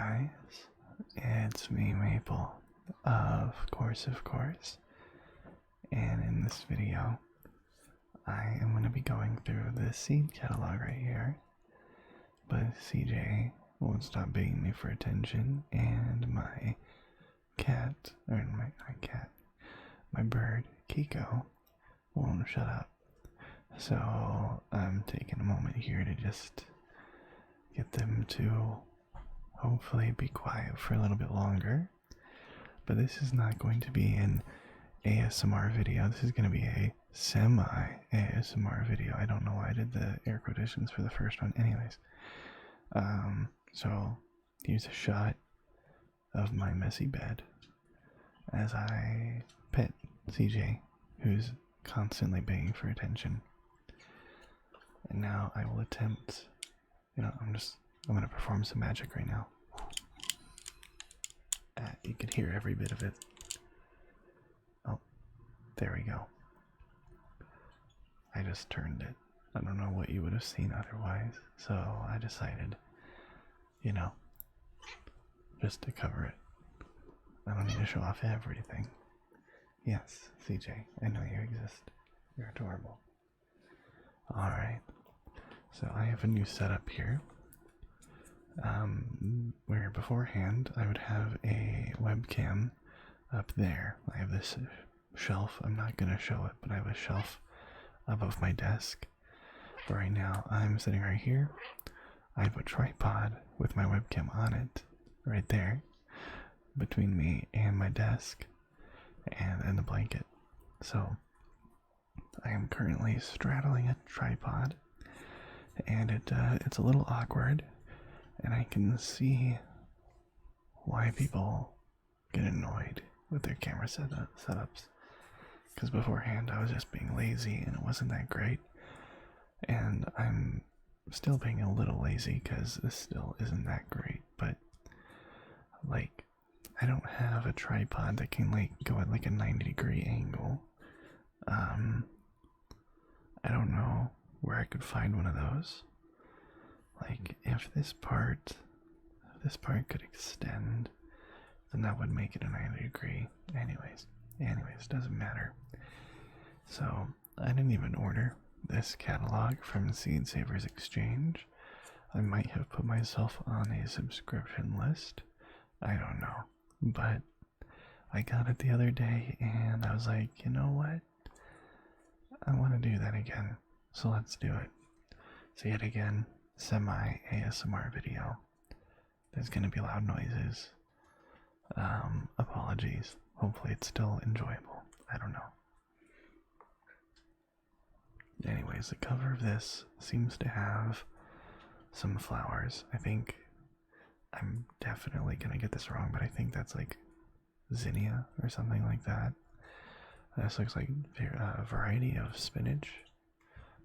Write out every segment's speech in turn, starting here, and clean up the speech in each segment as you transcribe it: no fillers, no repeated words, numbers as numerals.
guys, it's me, Maple, of course, and in this video, I am going to be going through the seed catalog right here, but CJ won't stop begging me for attention, and my bird, Kiko, won't shut up, so I'm taking a moment here to just get them to hopefully be quiet for a little bit longer. But this is not going to be an ASMR video. This is going to be a semi-ASMR video. I don't know why I did the air quotations for the first one. Anyways, so here's a shot of my messy bed as I pet CJ, who's constantly begging for attention. And now I will attempt, I'm going to perform some magic right now. You can hear every bit of it. Oh, there we go. I just turned it. I don't know what you would have seen otherwise, so I decided, just to cover it. I don't need to show off everything. Yes, CJ, I know you exist. You're adorable. Alright, so I have a new setup here. Where beforehand I would have a webcam up there. I have this shelf. I'm not going to show it, but I have a shelf above my desk. But right now I'm sitting right here. I have a tripod with my webcam on it right there between me and my desk and the blanket. So I am currently straddling a tripod, and it's a little awkward, and I can see why people get annoyed with their camera setups. Because beforehand I was just being lazy and it wasn't that great, and I'm still being a little lazy because this still isn't that great. But like, I don't have a tripod that can go at a 90-degree angle. I don't know where I could find one of those. Like, if this part could extend, then that would make it a 90-degree. Anyways, doesn't matter. So I didn't even order this catalog from Seed Savers Exchange. I might have put myself on a subscription list. I don't know, but I got it the other day and I was like, you know what? I want to do that again, so let's do it. So yet again, semi-ASMR video. There's going to be loud noises. Apologies. Hopefully it's still enjoyable. I don't know. Anyways, the cover of this seems to have some flowers. I think I'm definitely going to get this wrong, but I think that's like zinnia or something like that. This looks like a variety of spinach,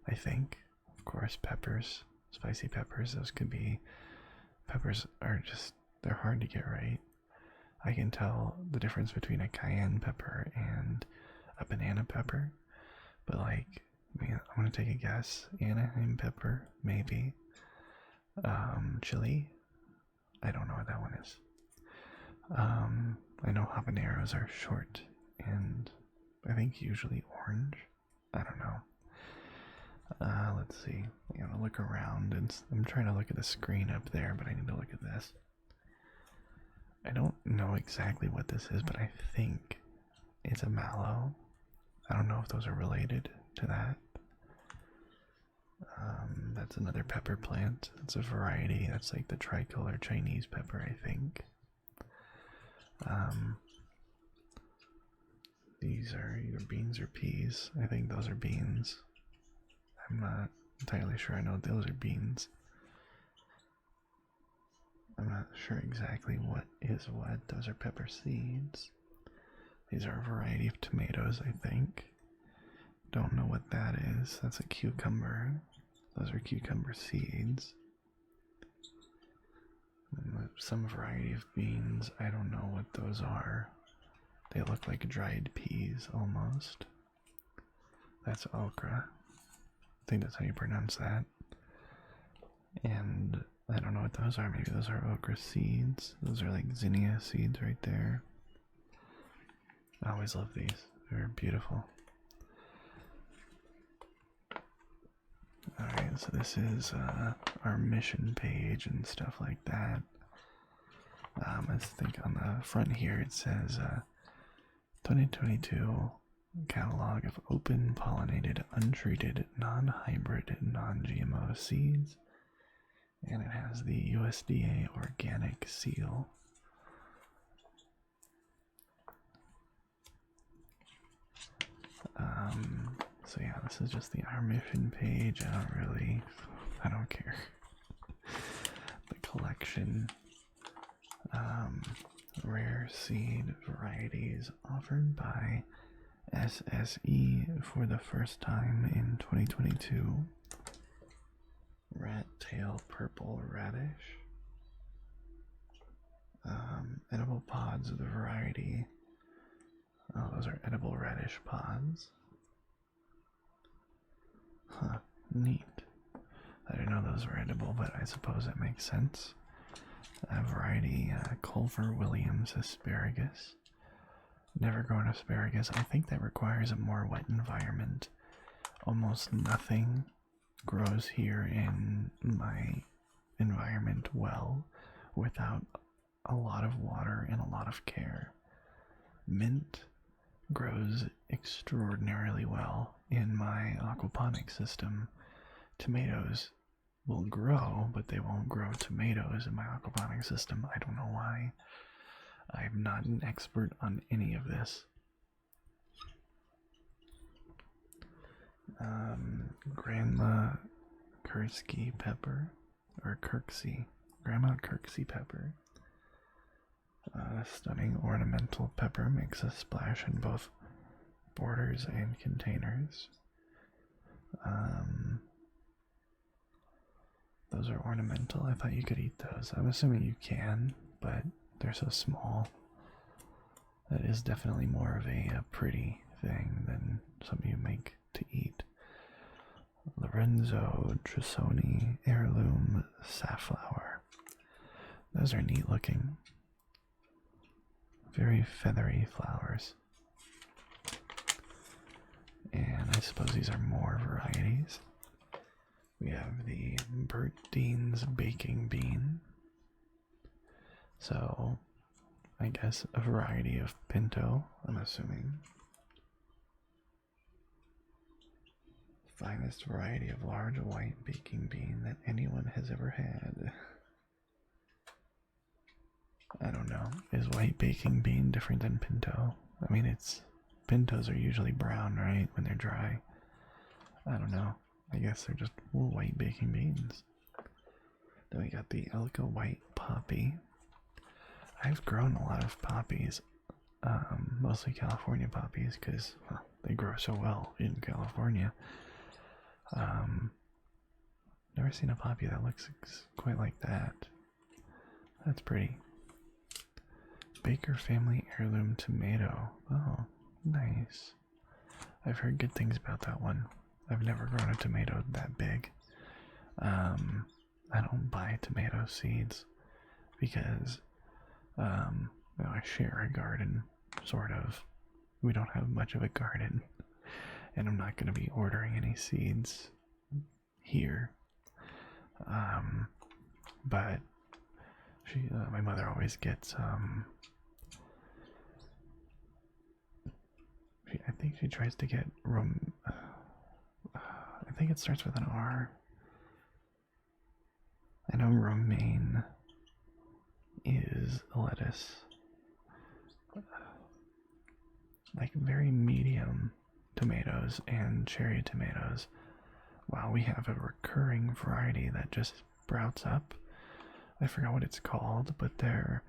I think. Of course, peppers, spicy peppers. Those could be, peppers are just, they're hard to get right. I can tell the difference between a cayenne pepper and a banana pepper, but I'm gonna take a guess. Anaheim pepper, maybe. Chili, I don't know what that one is. I know habaneros are short and I think usually orange. I don't know. Let's see. I gotta look around, and I'm trying to look at the screen up there, but I need to look at this. I don't know exactly what this is, but I think it's a mallow. I don't know if those are related to that. That's another pepper plant. It's a variety. That's like the tricolor Chinese pepper, I think. These are either beans or peas. I think those are beans. I'm not entirely sure. I know those are beans. I'm not sure exactly what is what. Those are pepper seeds. These are a variety of tomatoes, I think. Don't know what that is. That's a cucumber. Those are cucumber seeds. Some variety of beans. I don't know what those are. They look like dried peas almost. That's okra. I think that's how you pronounce that. And I don't know what those are. Maybe those are okra seeds. Those are like zinnia seeds right there. I always love these. They're beautiful. Alright, so this is our mission page and stuff like that. I think on the front here it says 2022 catalog of open pollinated, untreated, non-hybrid, non-GMO seeds. And it has the USDA organic seal. So yeah, this is just our mission page. I don't care. The collection, rare seed varieties offered by SSE for the first time in 2022. Rat tail purple radish. Edible pods of the variety. Oh, those are edible radish pods. Huh, neat. I didn't know those were edible, but I suppose that makes sense. A variety, Culver Williams asparagus. Never grown asparagus. I think that requires a more wet environment. Almost nothing grows here in my environment well without a lot of water and a lot of care. Mint grows extraordinarily well in my aquaponics system. Tomatoes will grow, but they won't grow tomatoes in my aquaponics system. I don't know why. I'm not an expert on any of this. Grandma Kirksey pepper, or Kirksey, Grandma Kirksey pepper. Stunning ornamental pepper makes a splash in both borders and containers. Those are ornamental. I thought you could eat those. I'm assuming you can, but they're so small. That is definitely more of a pretty thing than something you make to eat. Lorenzo Trisoni Heirloom Safflower. Those are neat looking. Very feathery flowers. And I suppose these are more varieties. We have the Bert Dean's Baking Bean. So, I guess a variety of pinto, I'm assuming. Finest variety of large white baking bean that anyone has ever had. I don't know. Is white baking bean different than pinto? I mean, pintos are usually brown, right, when they're dry. I don't know. I guess they're just white baking beans. Then we got the Elka white poppy. I've grown a lot of poppies, mostly California poppies, because they grow so well in California. Never seen a poppy that looks quite like that. That's pretty. Baker Family Heirloom Tomato. Oh, nice. I've heard good things about that one. I've never grown a tomato that big. I don't buy tomato seeds because I share a garden, sort of. We don't have much of a garden, and I'm not going to be ordering any seeds here. But my mother always gets I think she tries to get I think it starts with an R. I know romaine is a lettuce. Like very medium tomatoes and cherry tomatoes. Wow, we have a recurring variety that just sprouts up. I forgot what it's called, but they're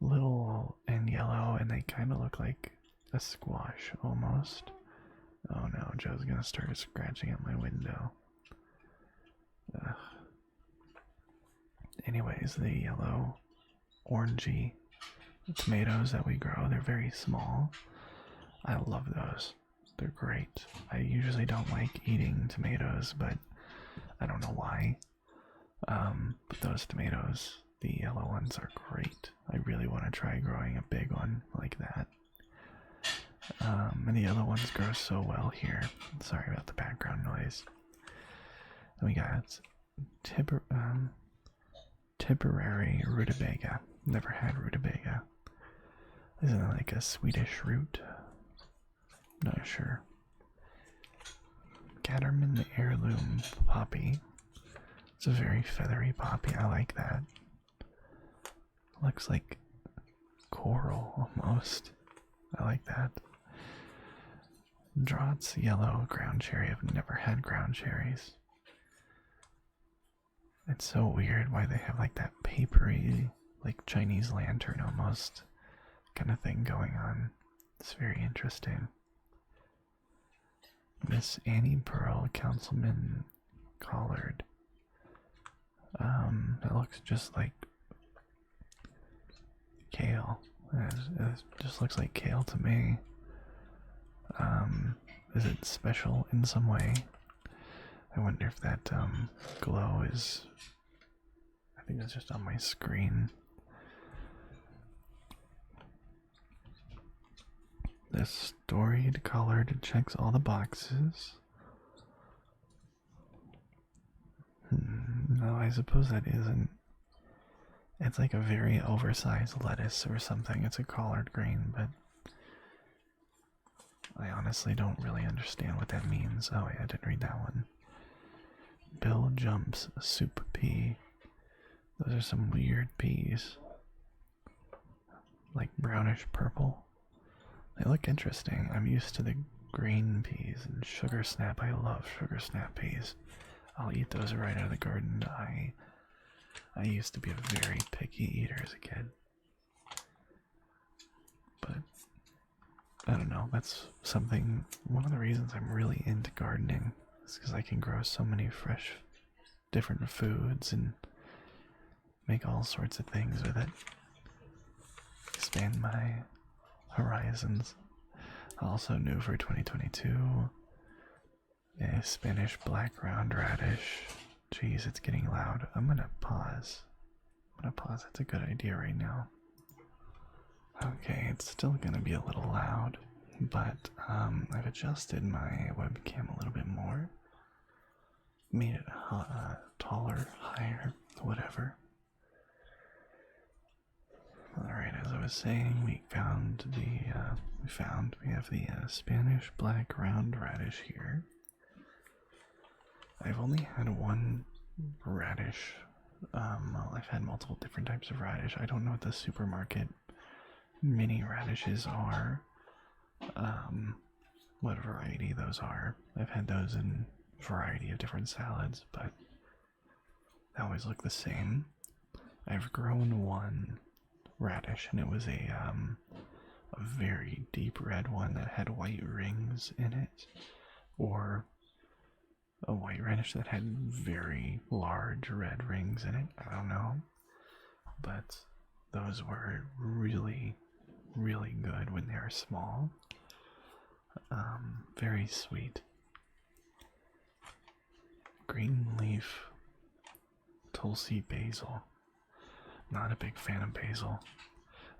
little and yellow and they kind of look like a squash almost. Oh no, Joe's gonna start scratching at my window. Ugh. Anyways, the yellow, orangey tomatoes that we grow, they're very small. I love those. They're great. I usually don't like eating tomatoes, but I don't know why. But those tomatoes, the yellow ones, are great. I really want to try growing a big one like that. And the other ones grow so well here. Sorry about the background noise. And we got Tipperary rutabaga. Never had rutabaga. Isn't it like a Swedish root? Not sure. Gatterman heirloom poppy. It's a very feathery poppy. I like that. Looks like coral almost. I like that. Draught's yellow ground cherry. I've never had ground cherries. It's so weird why they have like that papery, like Chinese lantern almost kind of thing going on. It's very interesting. Miss Annie Pearl, Councilman Collard. That looks just like kale. It just looks like kale to me. Is it special in some way? I wonder if that glow is. I think it's just on my screen. This storied colored checks all the boxes. No, I suppose that isn't. It's like a very oversized lettuce or something. It's a collard green, but I honestly don't really understand what that means. Oh, yeah, I didn't read that one. Bill Jumps soup pea. Those are some weird peas. Like brownish purple. They look interesting. I'm used to the green peas and sugar snap. I love sugar snap peas. I'll eat those right out of the garden. I used to be a very picky eater as a kid. But I don't know, that's something, one of the reasons I'm really into gardening is because I can grow so many fresh, different foods and make all sorts of things with it. Expand my horizons. Also new for 2022, a Spanish black round radish. Jeez, it's getting loud. I'm gonna pause. That's a good idea right now. Okay, it's still gonna be a little loud, but I've adjusted my webcam a little bit more. Made it taller, higher, whatever. Alright, as I was saying, we have the Spanish black round radish here. I've only had one radish. Well, I've had multiple different types of radish. I don't know what the supermarket mini radishes are. What variety those are. I've had those in a variety of different salads, but they always look the same. I've grown one radish, and it was a very deep red one that had white rings in it, or a white radish that had very large red rings in it. I don't know, but those were really, really good when they were small. Very sweet. Green leaf Tulsi Basil. Not a big fan of basil.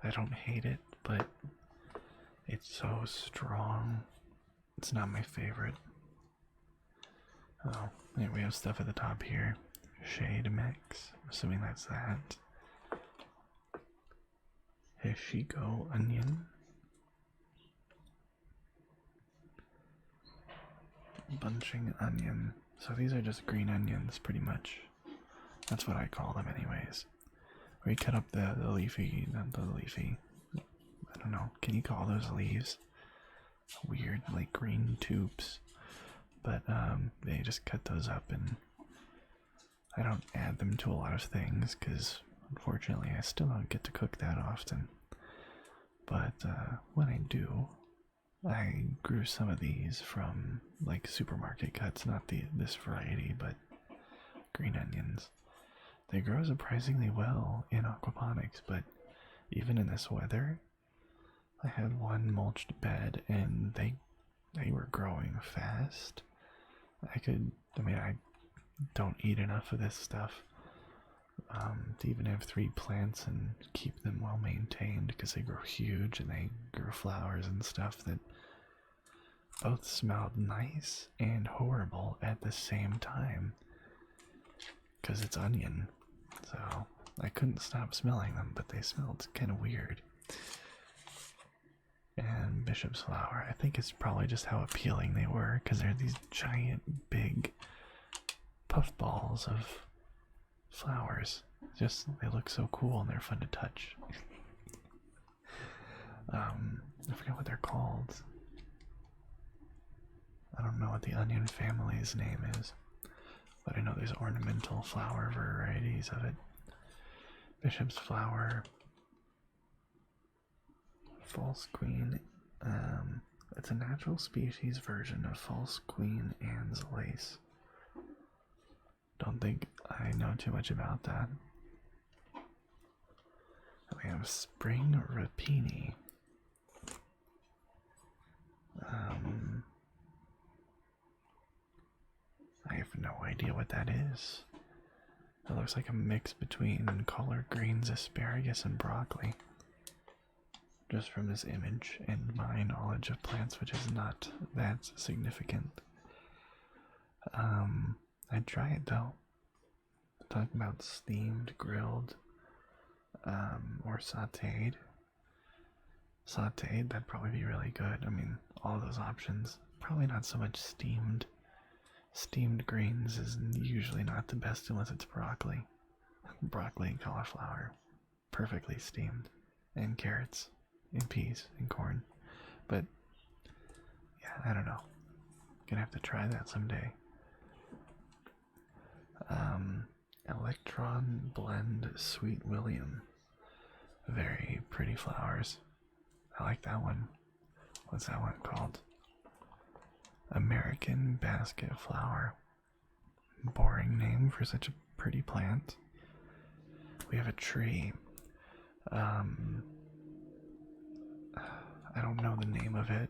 I don't hate it, but it's so strong. It's not my favorite. Oh, yeah, we have stuff at the top here. Shade mix. I'm assuming that's that. Ashiko onion. Bunching onion. So these are just green onions, pretty much. That's what I call them anyways. We cut up the leafy, not the leafy. I don't know. Can you call those leaves? Weird, like green tubes. But they just cut those up, and I don't add them to a lot of things because unfortunately I still don't get to cook that often. But when I do, I grew some of these from like supermarket cuts, not this variety, but green onions. They grow surprisingly well in aquaponics, but even in this weather, I had one mulched bed and they were growing fast. I don't eat enough of this stuff. to even have 3 plants and keep them well maintained because they grow huge and they grow flowers and stuff that both smelled nice and horrible at the same time because it's onion. So I couldn't stop smelling them, but they smelled kind of weird. And bishop's flower, I think it's probably just how appealing they were because they're these giant, big puffballs of flowers. Just, they look so cool and they're fun to touch. I forget what they're called. I don't know what the onion family's name is, but I know there's ornamental flower varieties of it. Bishop's flower, false queen. It's a natural species version of false queen Anne's lace. Don't think I know too much about that. We have spring rapini. I have no idea what that is. It looks like a mix between collard greens, asparagus, and broccoli. Just from this image and my knowledge of plants, which is not that significant. I'd try it though. Talking about steamed, grilled, or sauteed. Sauteed, that'd probably be really good. I mean, all those options. Probably not so much steamed. Steamed greens is usually not the best unless it's broccoli. Broccoli and cauliflower. Perfectly steamed. And carrots. And peas. And corn. But, yeah, I don't know. Gonna have to try that someday. Electron Blend Sweet William. Very pretty flowers. I like that one. What's that one called? American Basket Flower. Boring name for such a pretty plant. We have a tree. I don't know the name of it.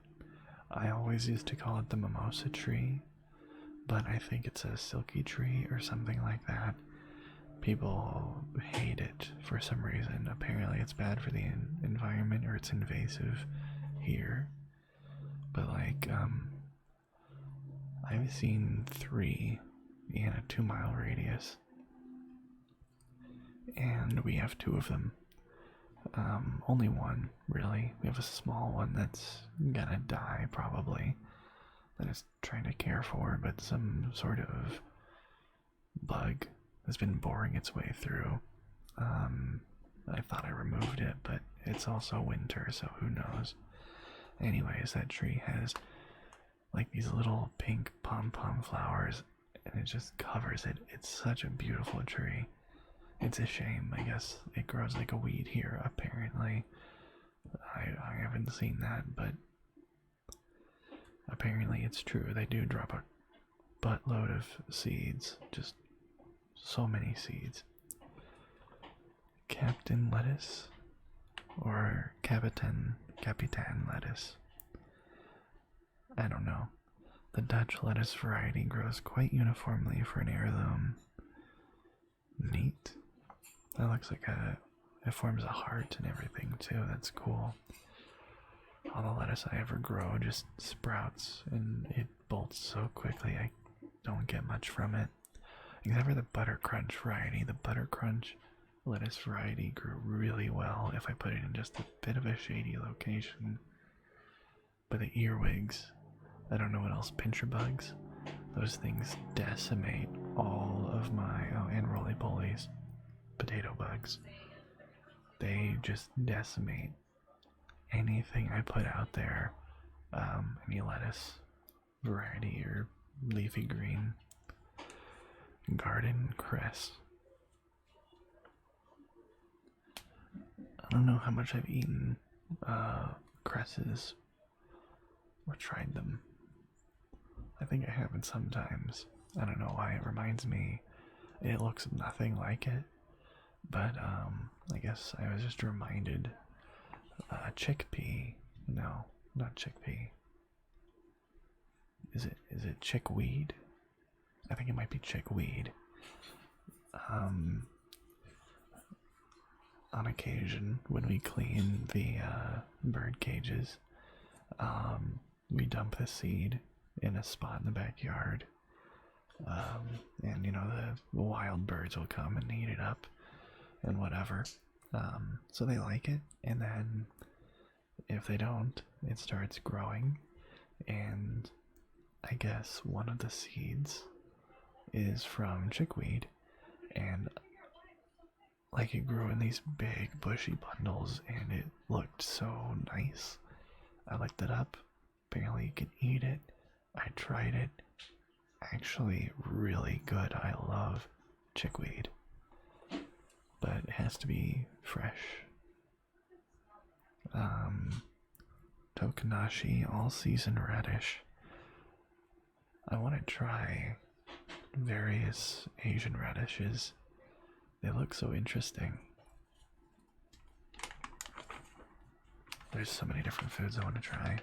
I always used to call it the Mimosa Tree, but I think it's a silky tree or something like that. People hate it for some reason. Apparently it's bad for the environment or it's invasive here. But like, I've seen 3 in a 2-mile radius. And we have 2 of them. Only one, really. We have a small one that's gonna die, probably. That is trying to care for, but some sort of bug has been boring its way through. I thought I removed it, but it's also winter, so who knows. Anyways, that tree has like these little pink pom-pom flowers, and it just covers it. It's such a beautiful tree. It's a shame, I guess it grows like a weed here, apparently. I haven't seen that, but apparently it's true. They do drop a buttload of seeds, just so many seeds. Captain lettuce, or Capitan lettuce. I don't know. The Dutch lettuce variety grows quite uniformly for an heirloom. Neat. That looks like it forms a heart and everything too. That's cool. All the lettuce I ever grow just sprouts and it bolts so quickly. I don't get much from it. Except for the Butter Crunch variety. The Butter Crunch lettuce variety grew really well if I put it in just a bit of a shady location. But the earwigs, I don't know what else, pincher bugs, those things decimate all of my, and roly-polies, potato bugs. They just decimate anything I put out there, any lettuce variety or leafy green. Garden cress. I don't know how much I've eaten cresses or tried them. I think I haven't sometimes. I don't know why. It reminds me, it looks nothing like it, but I guess I was just reminded. Chickpea. No, not chickpea. Is it chickweed? I think it might be chickweed. on occasion when we clean the bird cages, we dump the seed in a spot in the backyard. And you know, the wild birds will come and eat it up and whatever. So they like it, and then if they don't, it starts growing, and I guess one of the seeds is from chickweed, and like it grew in these big bushy bundles, and it looked so nice. I looked it up. Apparently you can eat it. I tried it. Actually really good. I love chickweed, but it has to be fresh. Tokanashi all-season radish. I want to try various Asian radishes. They look so interesting. There's so many different foods I want to try.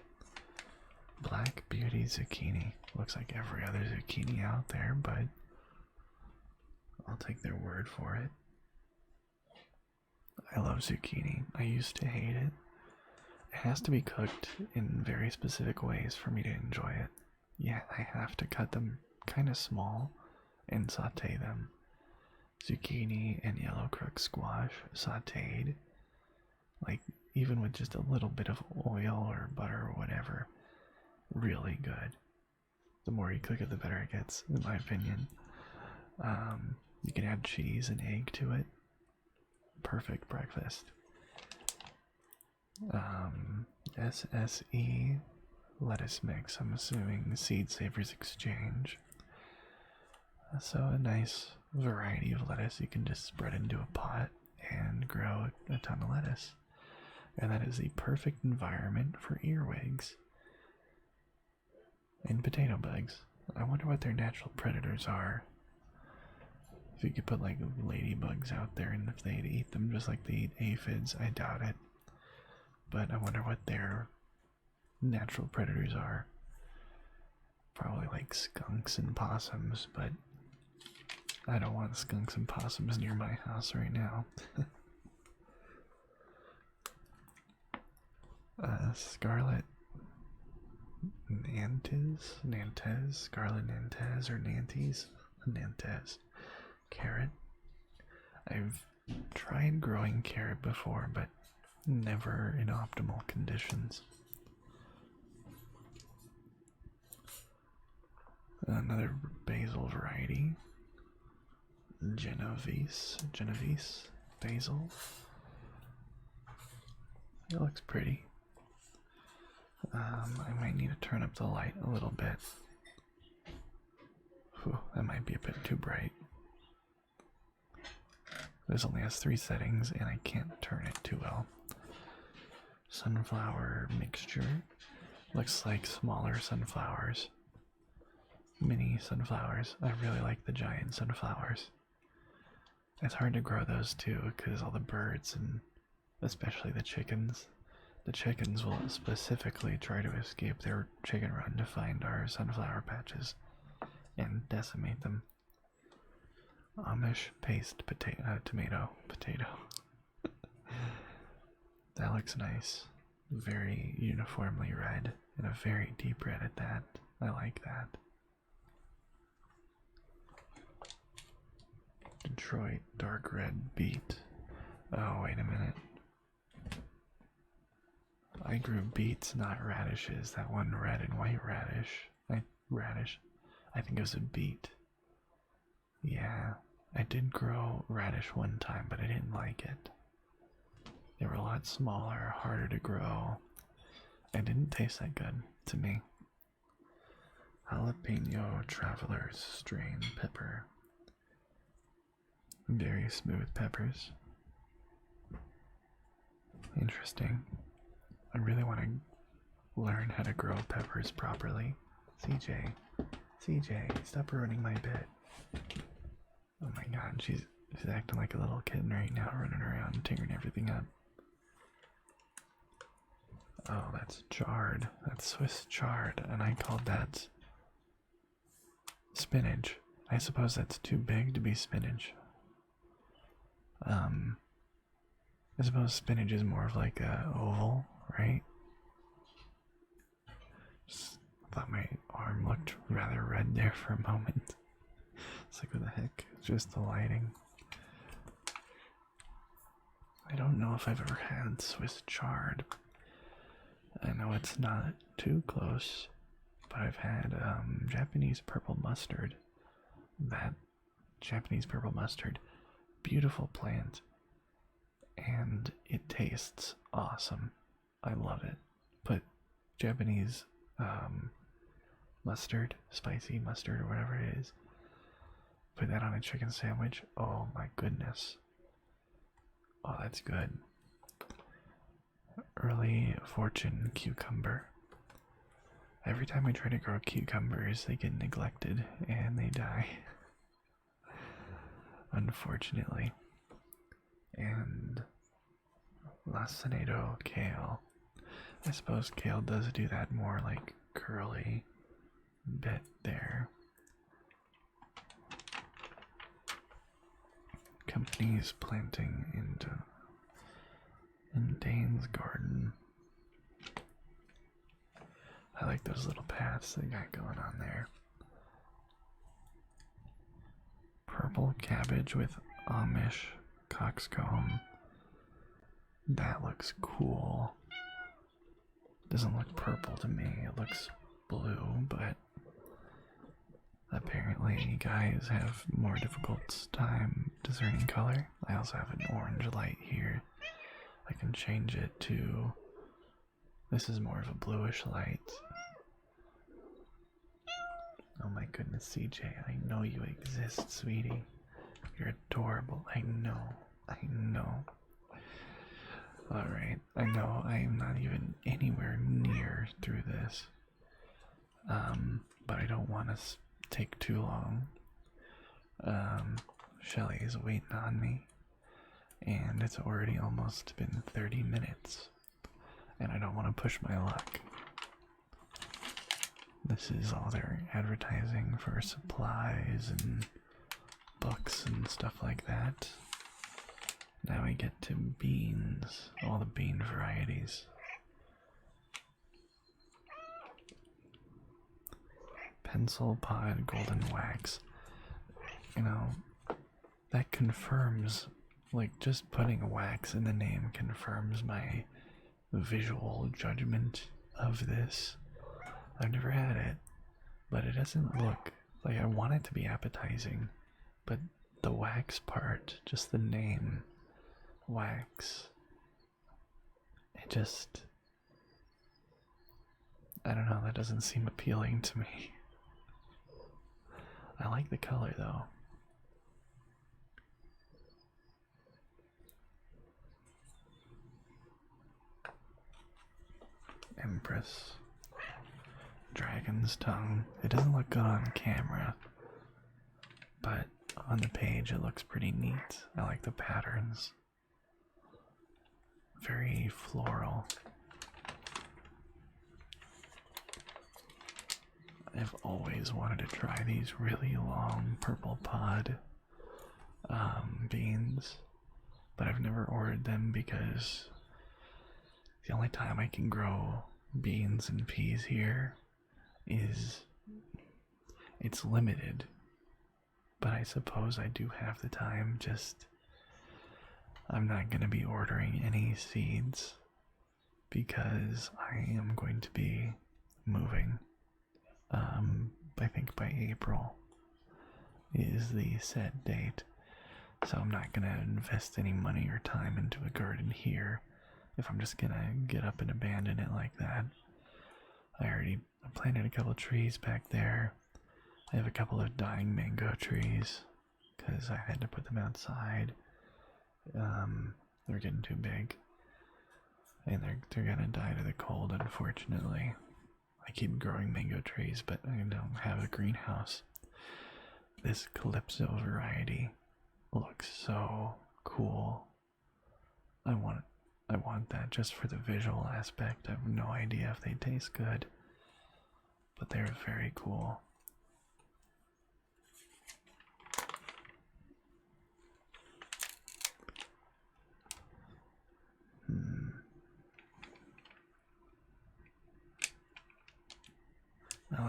Black Beauty zucchini. Looks like every other zucchini out there, but I'll take their word for it. I love zucchini. I used to hate it. It has to be cooked in very specific ways for me to enjoy it. Yeah, I have to cut them kind of small and saute them. Zucchini and yellow crook squash sauteed, like even with just a little bit of oil or butter or whatever, really good. The more you cook it, the better it gets, in my opinion. You can add cheese and egg to it. Perfect breakfast. SSE lettuce mix. I'm assuming Seed Savers Exchange. So a nice variety of lettuce you can just spread into a pot and grow a ton of lettuce. And that is the perfect environment for earwigs and potato bugs. I wonder what their natural predators are. If you could put like ladybugs out there and if they'd eat them just like they eat aphids, I doubt it. But I wonder what their natural predators are. Probably like skunks and possums, but I don't want skunks and possums near my house right now. Scarlet Mantis, Scarlet Mantis or Nantes, Nantes. Carrot. I've tried growing carrot before, but never in optimal conditions. Another basil variety. Genovese basil. It looks pretty. I might need to turn up the light a little bit. Whew, that might be a bit too bright. This only has 3 settings and I can't turn it too well. Sunflower mixture. Looks like smaller sunflowers. Mini sunflowers. I really like the giant sunflowers. It's hard to grow those too because all the birds and especially the chickens will specifically try to escape their chicken run to find our sunflower patches and decimate them. Amish paste tomato. That looks nice. Very uniformly red and a very deep red at that. I like that. Detroit dark red beet. Oh, wait a minute. I grew beets, not radishes. That one red and white radish. I think it was a beet. Yeah, I did grow radish one time, but I didn't like it. They were a lot smaller, harder to grow. It didn't taste that good to me. Jalapeno Traveler's strain pepper. Very smooth peppers. Interesting. I really want to learn how to grow peppers properly. CJ, stop ruining my bit. Oh my god, she's acting like a little kid right now, running around, tearing everything up. Oh, that's chard. That's Swiss chard, and I called that spinach. I suppose that's too big to be spinach. I suppose spinach is more of like a oval, right? Just thought my arm looked rather red there for a moment. It's like, what the heck? It's just the lighting. I don't know if I've ever had Swiss chard. I know it's not too close, but I've had Japanese purple mustard. That Japanese purple mustard, beautiful plant, and it tastes awesome. I love it. Put Japanese mustard, spicy mustard or whatever it is, put that on a chicken sandwich. Oh my goodness. Oh, that's good. Early fortune cucumber. Every time I try to grow cucumbers, they get neglected and they die. Unfortunately. And lacinato kale. I suppose kale does do that more like curly bit there. Companies planting in Dane's garden. I like those little paths they got going on there. Purple cabbage with Amish coxcomb. That looks cool. Doesn't look purple to me, it looks blue, but apparently guys have more difficult time discerning color. I also have an orange light here. I can change it to, this is more of a bluish light. Oh my goodness, CJ, I know you exist, sweetie. You're adorable, I know. Alright, I know I am not even anywhere near through this. But I don't want to take too long. Shelly is waiting on me, and it's already almost been 30 minutes, and I don't want to push my luck. This is all their advertising for supplies and books and stuff like that. Now we get to beans, all the bean varieties. Pencil pod golden wax. You know, that confirms, like, just putting wax in the name confirms my visual judgment of this. I've never had it, but it doesn't look like, I want it to be appetizing, but the wax part, just the name, wax, it just, I don't know, that doesn't seem appealing to me. I like the color though. Empress. Dragon's tongue. It doesn't look good on camera, but on the page it looks pretty neat. I like the patterns. Very floral. I've always wanted to try these really long purple pod beans, but I've never ordered them because the only time I can grow beans and peas here is, it's limited, but I suppose I do have the time. Just, I'm not going to be ordering any seeds because I am going to be moving. I think by April is the set date, so I'm not going to invest any money or time into a garden here if I'm just going to get up and abandon it like that. I already planted a couple trees back there. I have a couple of dying mango trees because I had to put them outside. They're getting too big, and they're gonna die to the cold, unfortunately. I keep growing mango trees, but I don't have a greenhouse. This Calypso variety looks so cool. I want that just for the visual aspect. I have no idea if they taste good, but they're very cool.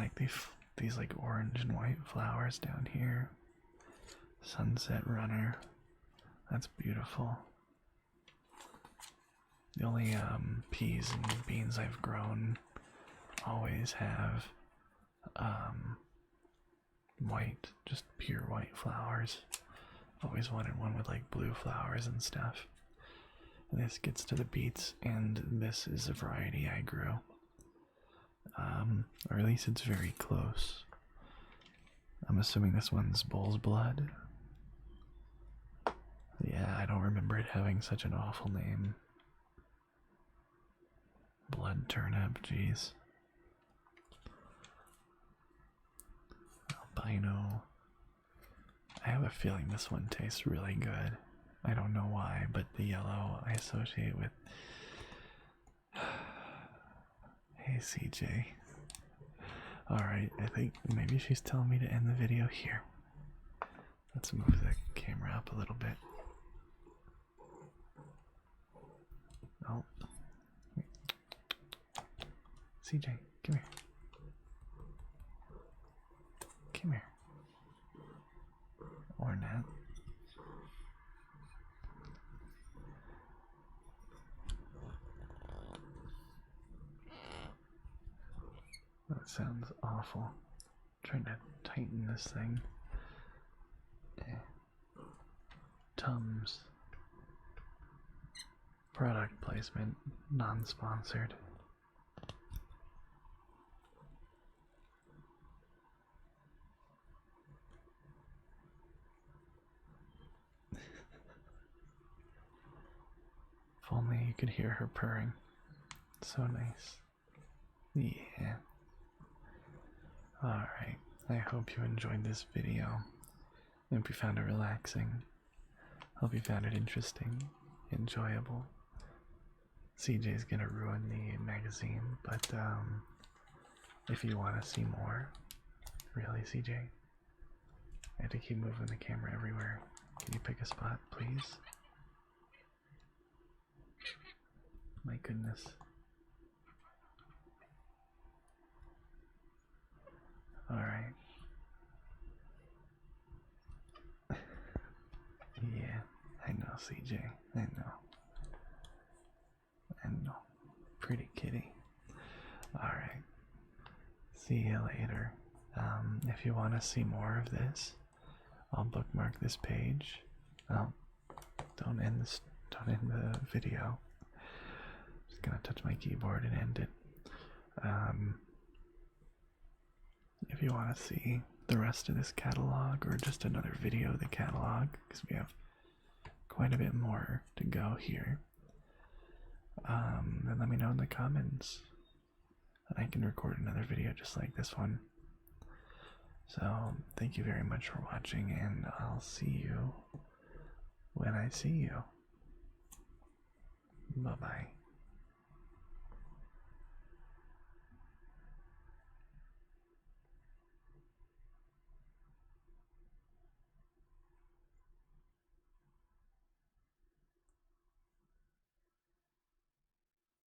like these like orange and white flowers down here. Sunset runner. That's beautiful. The only peas and beans I've grown always have white, just pure white flowers. I've always wanted one with like blue flowers and stuff. And this gets to the beets, and this is a variety I grew. Or at least it's very close. I'm assuming this one's bull's blood. Yeah, I don't remember it having such an awful name. Blood turnip, jeez. Albino. I have a feeling this one tastes really good. I don't know why, but the yellow I associate with... Hey CJ. Alright, I think maybe she's telling me to end the video here. Let's move the camera up a little bit. Oh. CJ, come here. Come here. Or not. That sounds awful. I'm trying to tighten this thing. Tums. Product placement, non-sponsored. If only you could hear her purring. So nice. Yeah. Alright, I hope you enjoyed this video. I hope you found it relaxing. Hope you found it interesting, enjoyable. CJ's gonna ruin the magazine, but if you want to see more, really CJ, I have to keep moving the camera everywhere. Can you pick a spot, please? My goodness. Alright. Yeah, I know CJ, I know. I know. Pretty kitty. Alright. See you later. If you want to see more of this, I'll bookmark this page. Oh, don't end the video. Just gonna touch my keyboard and end it. If you want to see the rest of this catalog or just another video of the catalog, because we have quite a bit more to go here, then let me know in the comments and I can record another video just like this one. So thank you very much for watching, and I'll see you when I see you. Bye bye.